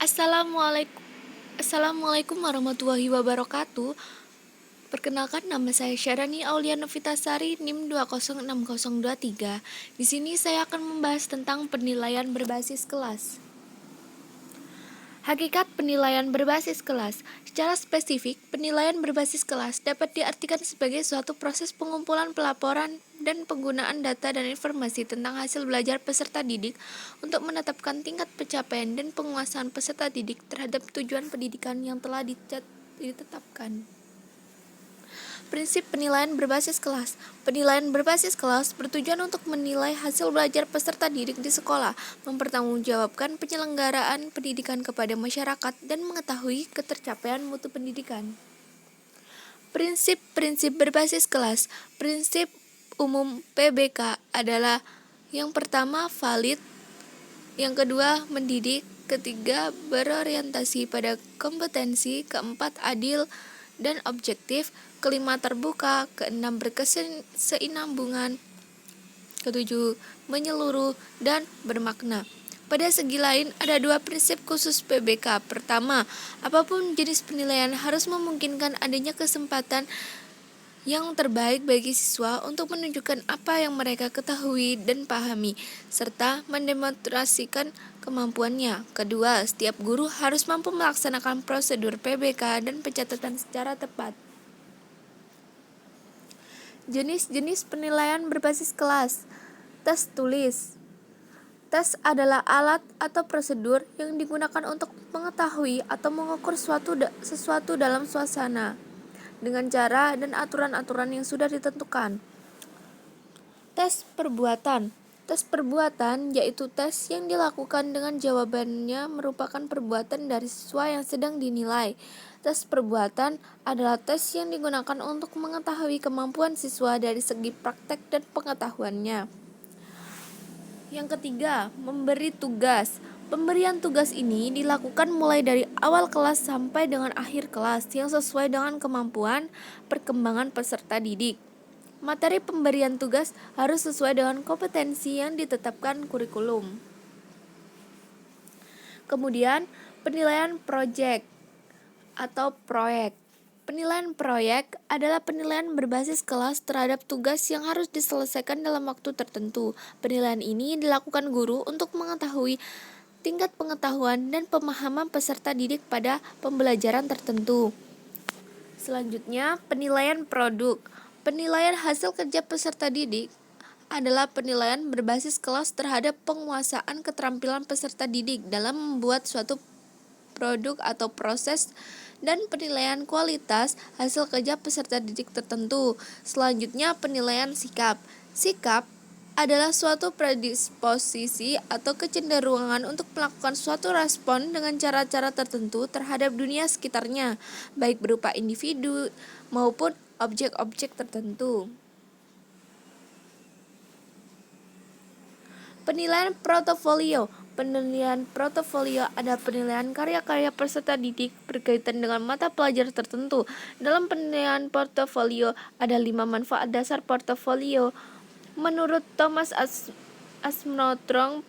Assalamualaikum, Assalamualaikum warahmatullahi wabarakatuh. Perkenalkan, nama saya Syarani Aulia Novitasari, NIM 2060023. Di sini saya akan membahas tentang penilaian berbasis kelas. Hakikat penilaian berbasis kelas. Secara spesifik, penilaian berbasis kelas dapat diartikan sebagai suatu proses pengumpulan pelaporan dan penggunaan data dan informasi tentang hasil belajar peserta didik untuk menetapkan tingkat pencapaian dan penguasaan peserta didik terhadap tujuan pendidikan yang telah ditetapkan. Prinsip penilaian berbasis kelas. Penilaian berbasis kelas bertujuan untuk menilai hasil belajar peserta didik di sekolah, mempertanggungjawabkan penyelenggaraan pendidikan kepada masyarakat, dan mengetahui ketercapaian mutu pendidikan. Prinsip-prinsip berbasis kelas. Prinsip umum PBK adalah: yang pertama, valid; yang kedua, mendidik; ketiga, berorientasi pada kompetensi; keempat, adil dan objektif; kelima, terbuka; keenam, berkesinambungan; ketujuh, menyeluruh dan bermakna. Pada segi lain, ada dua prinsip khusus PBK. Pertama, apapun jenis penilaian harus memungkinkan adanya kesempatan yang terbaik bagi siswa untuk menunjukkan apa yang mereka ketahui dan pahami, serta mendemonstrasikan kemampuannya. Kedua, setiap guru harus mampu melaksanakan prosedur PBK dan pencatatan secara tepat. Jenis-jenis penilaian berbasis kelas. Tes tulis. Tes adalah alat atau prosedur yang digunakan untuk mengetahui atau mengukur sesuatu dalam suasana dengan cara dan aturan-aturan yang sudah ditentukan. Tes perbuatan. Tes perbuatan yaitu tes yang dilakukan dengan jawabannya merupakan perbuatan dari siswa yang sedang dinilai. Tes perbuatan adalah tes yang digunakan untuk mengetahui kemampuan siswa dari segi praktek dan pengetahuannya. Yang ketiga, memberi tugas. Pemberian tugas ini dilakukan mulai dari awal kelas sampai dengan akhir kelas yang sesuai dengan kemampuan perkembangan peserta didik. Materi pemberian tugas harus sesuai dengan kompetensi yang ditetapkan kurikulum. Kemudian, penilaian proyek atau proyek. Penilaian proyek adalah penilaian berbasis kelas terhadap tugas yang harus diselesaikan dalam waktu tertentu. Penilaian ini dilakukan guru untuk mengetahui tingkat pengetahuan dan pemahaman peserta didik pada pembelajaran tertentu. Selanjutnya, penilaian produk. Penilaian hasil kerja peserta didik adalah penilaian berbasis kelas terhadap penguasaan keterampilan peserta didik dalam membuat suatu produk atau proses, dan penilaian kualitas hasil kerja peserta didik tertentu. Selanjutnya, penilaian sikap. Sikap adalah suatu predisposisi atau kecenderungan untuk melakukan suatu respon dengan cara-cara tertentu terhadap dunia sekitarnya, baik berupa individu maupun objek-objek tertentu. Penilaian portofolio. Penilaian portofolio adalah penilaian karya-karya peserta didik berkaitan dengan mata pelajaran tertentu. Dalam penilaian portofolio ada 5 manfaat dasar portofolio. Menurut Thomas Armstrong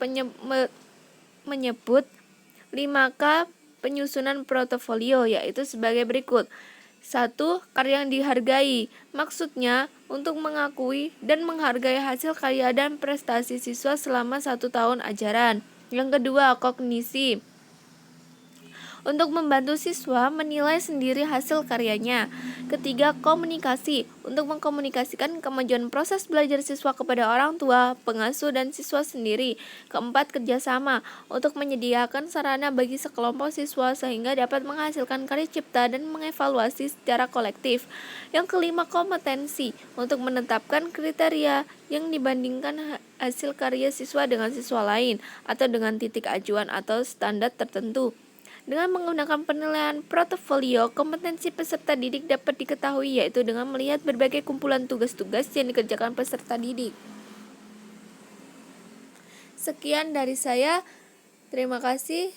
menyebut 5K penyusunan portofolio, yaitu sebagai berikut. 1. Karya yang dihargai. Maksudnya untuk mengakui dan menghargai hasil karya dan prestasi siswa selama 1 tahun ajaran. Yang kedua, kognisi. Untuk membantu siswa menilai sendiri hasil karyanya. Ketiga, komunikasi. Untuk mengkomunikasikan kemajuan proses belajar siswa kepada orang tua, pengasuh, dan siswa sendiri. Keempat, kerjasama. Untuk menyediakan sarana bagi sekelompok siswa sehingga dapat menghasilkan karya cipta dan mengevaluasi secara kolektif. Yang kelima, kompetensi. Untuk menetapkan kriteria yang dibandingkan hasil karya siswa dengan siswa lain, atau dengan titik acuan atau standar tertentu. Dengan menggunakan penilaian portofolio, kompetensi peserta didik dapat diketahui, yaitu dengan melihat berbagai kumpulan tugas-tugas yang dikerjakan peserta didik. Sekian dari saya. Terima kasih.